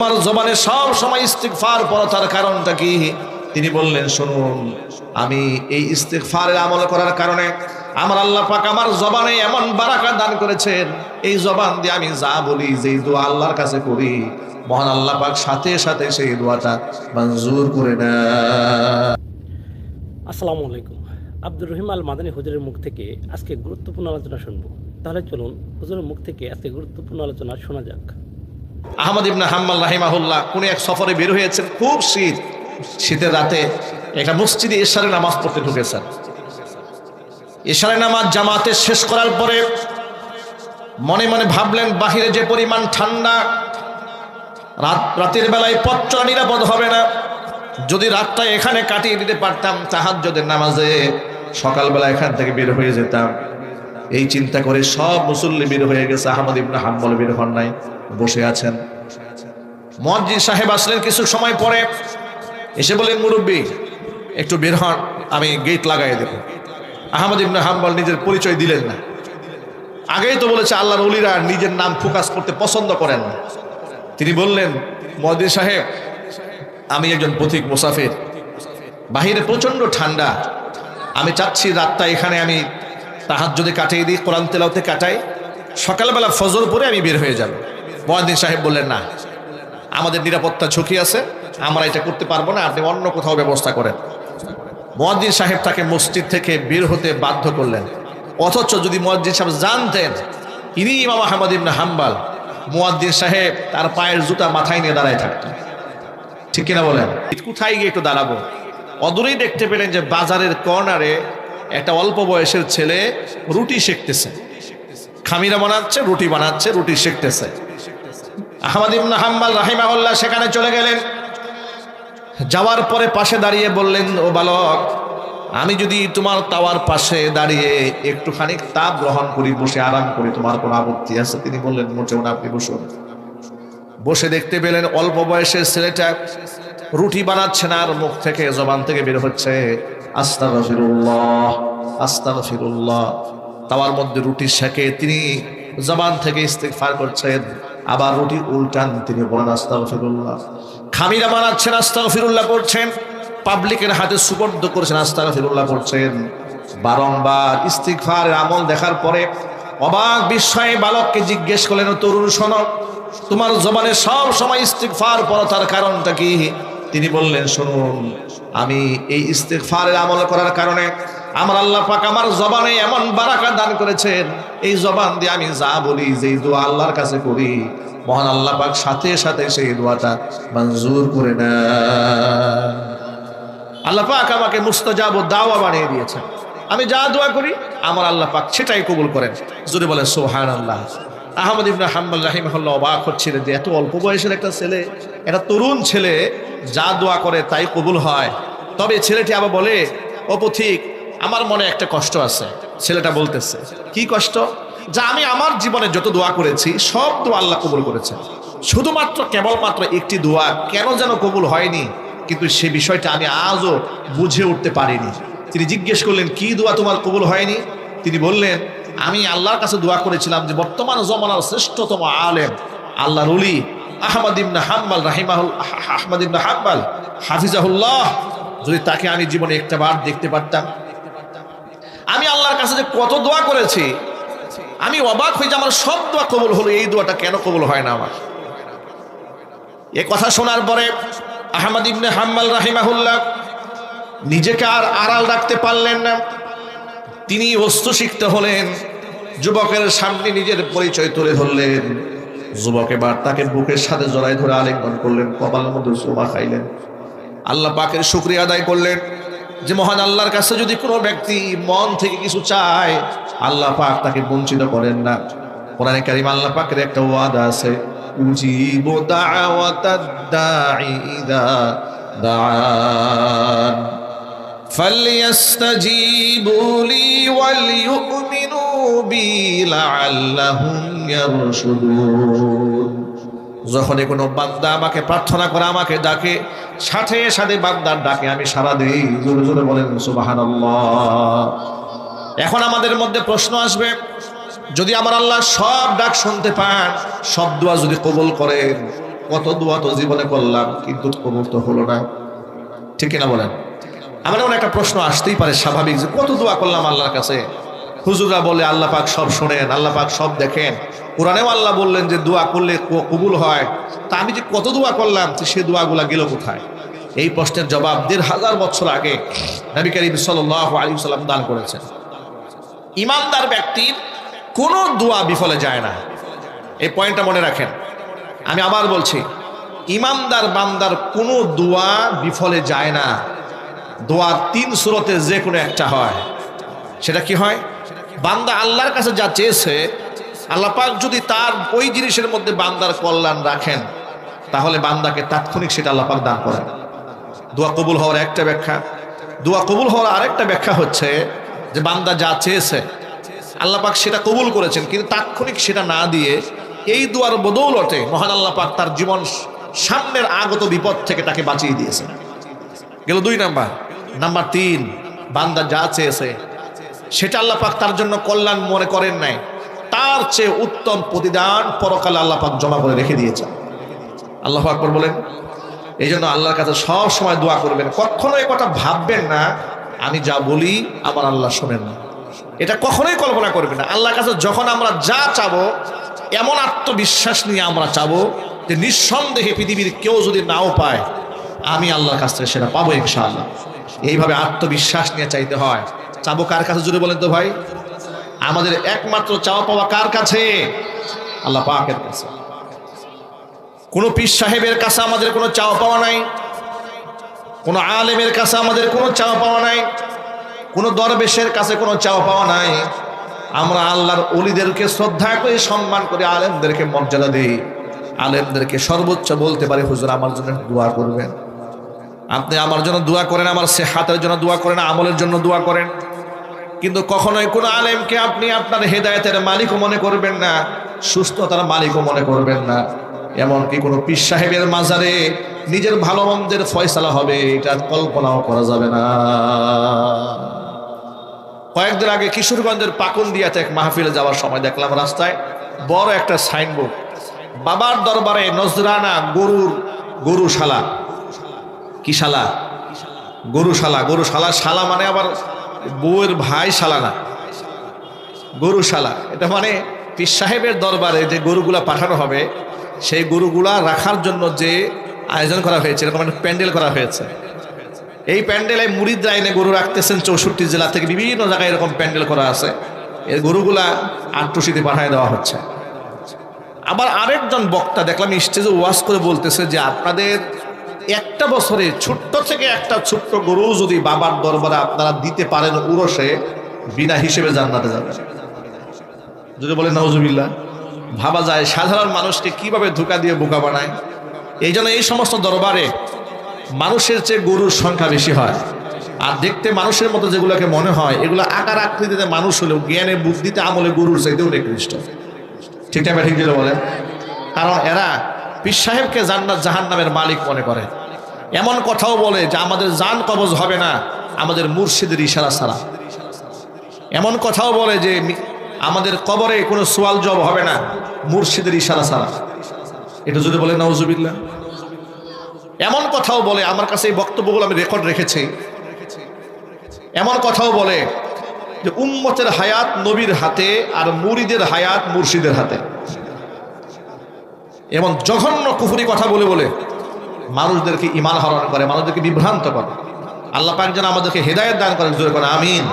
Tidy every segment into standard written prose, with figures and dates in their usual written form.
আমার জবানে সব সময় ইস্তিগফার পড়া, তার কারণটা কি? তিনি বললেন, শুনুন, আমি এই ইস্তিগফারের আমল করার কারণে আমার আল্লাহ পাক আমার জবানে এমন বারাকা দান করেছেন, এই জবান দিয়ে আমি যা বলি, যেই দোয়া আল্লাহর কাছে করি, মহান আল্লাহ পাক সাথে সাথে সেই দোয়াটা মঞ্জুর করে নেয়। আসসালামু আলাইকুম। আব্দুর রহিম আল মাদানী হুজুরের মুখ থেকে আজকে গুরুত্বপূর্ণ আলোচনা শুনবো। তাহলে চলুন হুজুরের মুখ থেকে আজকে গুরুত্বপূর্ণ আলোচনা শোনা যাক। আহমদ ইবনে হাম্বল রাহিমাহুল্লাহ কোন এক সফরে বের হয়েছেন, খুব শীতের রাতে একটা মসজিদে ইশারের নামাজ পড়তে ঢুকেছেন। ইশারের নামাজ জামাতে শেষ করার পরে মনে মনে ভাবলেন, বাহিরে যে পরিমাণ ঠান্ডা, রাতের বেলায় পথ চলা নিরাপদ হবে না। যদি রাতটা এখানে কাটিয়ে দিতে পারতাম তাহাজ্জুদের নামাজে, সকালবেলা এখান থেকে বের হয়ে যেতাম। এই চিন্তা করে সব মুসল্লি বের হয়ে গেছে, আহমদ ইবনে হাম্বল বের হন নাই, বসে আছেন। মুয়াজ্জিন সাহেব আসলেন কিছু সময় পরে, এসে বলেন, মুরব্বী একটু বের হন, আমি গেট লাগাই দেব। আহমদ ইবনে হাম্বল নিজের পরিচয় দিলেন না। আগেই তো বলেছে আল্লাহর ওলিরা নিজের নাম ফোকাস করতে পছন্দ করেন না। তিনি বললেন, মুয়াজ্জিন সাহেব, আমি একজন পথিক মুসাফির, বাহিরে প্রচন্ড ঠান্ডা, আমি চাচ্ছি রাতটা এখানে আমি তাহাজ্জুদে কাটিয়ে দিই, কোরআন তেলাওয়াতে কাটাই, সকালবেলা ফজর পরে আমি বের হয়ে যাব। মুয়াজ্জিন সাহেব বললেন, না, আমাদের নিরাপত্তা ঝুঁকি আছে, আমরা এটা করতে পারবো না, আপনি অন্য কোথাও ব্যবস্থা করেন। মুয়াজ্জিন সাহেব তাকে মসজিদ থেকে বের হতে বাধ্য করলেন। অথচ যদি মুয়াজ্জিন সাহেব জানতেন ইনি ইমাম আহমদ ইবনে হাম্বল, মুয়াজ্জিন সাহেব তার পায়ের জুতা মাথায় নিয়ে দাঁড়ায় থাকতেন। ঠিক কিনা বলেন? কোথায় গিয়ে একটু দাঁড়াবো? অদূরেই দেখতে পেলেন যে বাজারের কর্নারে একটা অল্প বয়সের ছেলে রুটি সেঁকতেছে, খামিরা বানাচ্ছে, রুটি বানাচ্ছে, রুটি সেঁকতেছে। আহমদ ইবনে হাম্বল রাহিমাহুল্লাহ সেখানে চলে গেলেন। যাওয়ার পরে পাশে দাঁড়িয়ে বললেন, ও বালক, আমি যদি তোমার তাওয়ার পাশে দাঁড়িয়ে একটুখানি তাপ গ্রহণ করি, বসে আরাম করি, তোমার কোনো আপত্তি আছে? তিনি বললেন, মোটেও না, আপনি বসুন। বসে দেখতে পেলেন অল্প বয়সের ছেলেটা রুটি বানাচ্ছে না, আর মুখ থেকে, জবান থেকে বের হচ্ছে আস্তাগফিরুল্লাহ, আস্তাগফিরুল্লাহ। তাওয়ার মধ্যে রুটি সেকে তিনি জবান থেকে ইস্তিগফার করছেন, আবার রুটি উল্টান, তিনি বলেন আস্তাগফিরুল্লাহ। খামিরা বানাচ্ছেন, আস্তাগফিরুল্লাহ করছেন, পাবলিকের হাতে সুপর্দ করছেন, আস্তাগফিরুল্লাহ করছেন। বারংবার ইস্তিগফারের আমল দেখার পরে অবাক বিস্ময়ে বালককে জিজ্ঞেস করলেন, ও তরুণ, শোনো, তোমার জবানে সব সময় ইস্তিগফার পড়া, তার কারণটা কি? তিনি বললেন, শুনুন, আমি এই ইস্তিগফারের আমল করার কারণে আমার আল্লাহ পাক আমার জবানে এমন বারাকা দান করেছেন, এই জবান দিয়ে আমি যা বলি, যেই দোয়া আল্লাহর কাছে করি, মহান আল্লাহ পাক সাথে সাথে সেই দোয়াটা মঞ্জুর করে নেয়। আল্লাহ পাক আমাকে মুস্তাজাব দাওয়া বানিয়ে দিয়েছেন। আমি যা দোয়া করি আমার আল্লাহ পাক সেটাই কবুল করেন। যদি বলেন সুবহানাল্লাহ। আহমদ ইবনে হাম্বল রাহিমাহুল্লাহ অবাক হচ্ছিলেন যে এত অল্প বয়সের একটা ছেলে, একটা তরুণ ছেলে, যা দোয়া করে তাই কবুল হয়। তবে ছেলেটি আবার বলে, ও পথিক, আমার মনে একটা কষ্ট আছে। ছেলেটা বলতেছে, কি কষ্ট? যা আমি আমার জীবনে যত দোয়া করেছি সব দোয়া আল্লাহ কবুল করেছে, শুধুমাত্র কেবলমাত্র একটি দোয়া কেন যেন কবুল হয়নি, কিন্তু সে বিষয়টা আমি আজও বুঝে উঠতে পারিনি। তিনি জিজ্ঞেস করলেন, কি দোয়া তোমার কবুল হয়নি? তিনি বললেন, আমি আল্লাহর কাছে দোয়া করেছিলাম যে বর্তমান জমানার শ্রেষ্ঠতম আলেম আল্লাহর ওলি আহমদ ইবনে হাম্বল আহমদ ইবনে হাম্বল হাফিজাহুল্লাহ, যদি তাকে আমি জীবনে একটা বার দেখতে পারতাম। আমি আল্লাহর কাছে যে কত দোয়া করেছি, আমি অবাক হয়ে যে আমার সব দোয়া কবুল হলো, এই দোয়াটা কেন কবুল হয় না আমার? এ কথা শোনার পরে আহমদ ইবনে হাম্বল রাহিমাহুল্লাহ নিজেকে আর আড়াল রাখতে পারলেন না। তিনি অস্ত্রসিক্ত হলেন, যুবকের সামনে নিজের পরিচয় তুলে ধরলেন। যুবক এবার তাকে বুকের সাথে জড়ায় ধরে আলিঙ্গন করলেন, কপালের মধ্যে চুমা খাইলেন। আল্লাহ পাকের শুকরিয়া আদায় করলেন যে মহান আল্লাহর কাছে যদি কোনো ব্যক্তি মন থেকে কিছু চায়, আল্লাহ পাক তাকে বঞ্চিত করেন না। কোরআনে কারীম আল্লাহ পাকের একটা ওয়াদা আছে, উজিবু দাওয়াতাদ দাঈ ইযা দাআন فَلْيَسْتَجِيبُوا لِي وَلْيُؤْمِنُوا بِي لَعَلَّهُمْ يَرْشُدُونَ। যখনই কোনো বান্দা আমাকে প্রার্থনা করে, আমাকে ডাকে, সাথে সাথে বান্দার ডাকে আমি সাড়া দেই। জোরে জোরে বলেন সুবহানাল্লাহ। এখন আমাদের মধ্যে প্রশ্ন আসবে, যদি আমার আল্লাহ সব ডাক শুনতে পান, সব দোয়া যদি কবুল করেন, কত দোয়া তো জীবনে করলাম কিন্তু কবুল তো হলো না, ঠিক কিনা বলেন? আমার এমন একটা প্রশ্ন আসতেই পারে স্বাভাবিক, যে কত দোয়া করলাম আল্লাহর কাছে। হুজুররা বলে আল্লাহ পাক সব শোনেন, আল্লাহ পাক সব দেখেন, কোরআনেও আল্লাহ বললেন যে দোয়া করলে কবুল হয়। তা আমি যে কত দোয়া করলাম, তো সে দোয়াগুলা গেল কোথায়? এই প্রশ্নের জবাব 1500 বছর আগে নবী করিম সাল্লাল্লাহু আলাইহি ওয়াসাল্লাম দান করেছেন। ইমানদার ব্যক্তির কোনো দোয়া বিফলে যায় না, এই পয়েন্টটা মনে রাখেন। আমি আবার বলছি, ইমানদার বান্দার কোনো দোয়া বিফলে যায় না। দোয়ার 3 সূরতে যে কোনো একটা হয়। সেটা কি হয়? বান্দা আল্লাহর কাছে যা চেয়েছে, আল্লাহ পাক যদি তার ওই জিনিসের মধ্যে বান্দার কল্যাণ রাখেন, তাহলে বান্দাকে তাৎক্ষণিক সেটা আল্লাহ পাক দান করেন। দোয়া কবুল হওয়ার একটা ব্যাখ্যা। দোয়া কবুল হওয়ার আরেকটা ব্যাখ্যা হচ্ছে যে বান্দা যা চেয়েছে আল্লাহ পাক সেটা কবুল করেছেন, কিন্তু তাৎক্ষণিক সেটা না দিয়ে এই দোয়ার বদৌলতে মহান আল্লাহ পাক তার জীবন সামনের আগত বিপদ থেকে তাকে বাঁচিয়ে দিয়েছেন। গেল 2 নাম্বার। নাম্বার 3, বান্দা যা চেয়েছে সেটা আল্লাহ পাক তার জন্য কল্যাণ মনে করেন নাই, তার চেয়ে উত্তম প্রতিদান পরকালে আল্লাহ পাক জমা করে রেখে দিয়েছেন। আল্লাহু আকবার বলেন। এই জন্য আল্লাহর কাছে সব সময় দোয়া করবেন। কখনো এই কথা ভাববেন না আমি যা বলি আমার আল্লাহ শোনেন না, এটা কখনোই কল্পনা করবেন না। আল্লাহর কাছে যখন আমরা যা চাবো, এমন আত্মবিশ্বাস নিয়ে আমরা চাবো যে নিঃসন্দেহে পৃথিবীর কেউ যদি নাও পায়, আমি আল্লাহর কাছ থেকে সেটা পাবো ইনশাআল্লাহ। এইভাবে আত্মবিশ্বাস নিয়ে চাইতে হয়। চাবো কার কাছে জুড়ে বলেন তো ভাই? আমাদের একমাত্র চাওয়া পাওয়া কার কাছে? আল্লাহ পাকের কাছে। কোনো পীর সাহেবের কাছে আমাদের কোনো চাওয়া পাওয়া নাই, কোনো আলেমের কাছে আমাদের কোনো চাওয়া পাওয়া নাই, কোনো দরবেশের কাছে কোনো চাওয়া পাওয়া নাই। আমরা আল্লাহর ওলিদেরকে শ্রদ্ধা করে, সম্মান করে, আলেমদেরকে মর্যাদা দিই, আলেমদেরকে সর্বোচ্চ বলতে পারি হুজুর আমার জন্য দোয়া করবেন। আপনি আমার জন্য দোয়া করেন, আমার সেহাতের জন্য দোয়া করেন, আমলের জন্য দোয়া করেন, কিন্তু কখনোই কোনো আলেমকে আপনি আপনার হেদায়েতের মালিকও মনে করবেন না, সুস্থতার মালিকও মনে করবেন না। এমনকি কোনো পীর সাহেবের মাজারে নিজের ভালো মন্দের ফয়সালা হবে, এটা কল্পনাও করা যাবে না। কয়েকদিন আগে কিশোরগঞ্জের পাকুন্দিয়াতে এক মাহফিলে যাওয়ার সময় দেখলাম রাস্তায় বড় একটা সাইনবোর্ড, বাবার দরবারে নজরানা গরুশালা। কি শালা? গরুশালা। গরুশালা, শালা মানে আবার বউয়ের ভাই শালা না, গরুশালা। এটা মানে পীর সাহেবের দরবারে যে গরুগুলা পাঠানো হবে, সেই গরুগুলা রাখার জন্য যে আয়োজন করা হয়েছে, এরকম একটা প্যান্ডেল করা হয়েছে। এই প্যান্ডেলে মুরিদরা এনে গরু রাখতেছেন, 64 জেলা থেকে বিভিন্ন জায়গায় এরকম প্যান্ডেল করা আছে। এই গরুগুলা আটটুসিতে পাঠিয়ে দেওয়া হচ্ছে। আবার আরেকজন বক্তা দেখলাম স্টেজে ওয়াজ করে বলতেছে যে আপনাদের একটা বছরে ছোট্ট থেকে একটা ছোট্ট গরু যদি বাবার দরবারে আপনারা দিতে পারেন উরসে, বিনা হিসেবে জান্নাতে যাবে। যদি বলেন নাউজুবিল্লাহ। ভাবা যায় সাধারণ মানুষকে কিভাবে ধোঁকা দিয়ে বোকা বানায়। এই জন্য এই সমস্ত দরবারে মানুষের চেয়ে গরুর সংখ্যা বেশি হয়, আর দেখতে মানুষের মতো যেগুলোকে মনে হয়, এগুলো আকার আকৃতিতে মানুষ হলেও জ্ঞানে বুদ্ধিতে আমলে গরুর চাইতেও নিকৃষ্ট। ঠিক না? ঠিক ছিল বলেন। কারণ এরা পীর সাহেবকে জান্নাত জাহান্নামের মালিক মনে করে। এমন কথাও বলে যে আমাদের জান কবজ হবে না আমাদের মুর্শিদের ইশারা ছাড়া। এমন কথাও বলে যে আমাদের কবরে কোনো সোয়াল জবাব হবে না মুর্শিদের ইশারা ছাড়া। এটা যদি বলে নাউজুবিল্লাহ। এমন কথাও বলে, আমার কাছে এই বক্তব্যগুলো আমি রেকর্ড রেখেছি, এমন কথাও বলে যে উম্মতের হায়াত নবীর হাতে আর মুরিদের হায়াত মুর্শিদের হাতে। এমন জঘন্য কুফরি কথা বলে বলে মানুষদেরকে ঈমান হরণ করে, মানুষদেরকে বিভ্রান্ত করে। আল্লাহ পাক যেন আমাদেরকে হেদায়েত দান করেন, জোরে করে আমিন।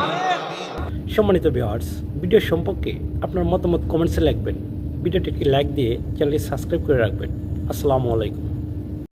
সম্মানিত ভিউয়ার্স, ভিডিও সম্পর্কে আপনার মতামত কমেন্টসে লিখবেন। ভিডিওটিকে লাইক দিয়ে চ্যানেলটি সাবস্ক্রাইব করে রাখবেন। আসসালামু আলাইকুম।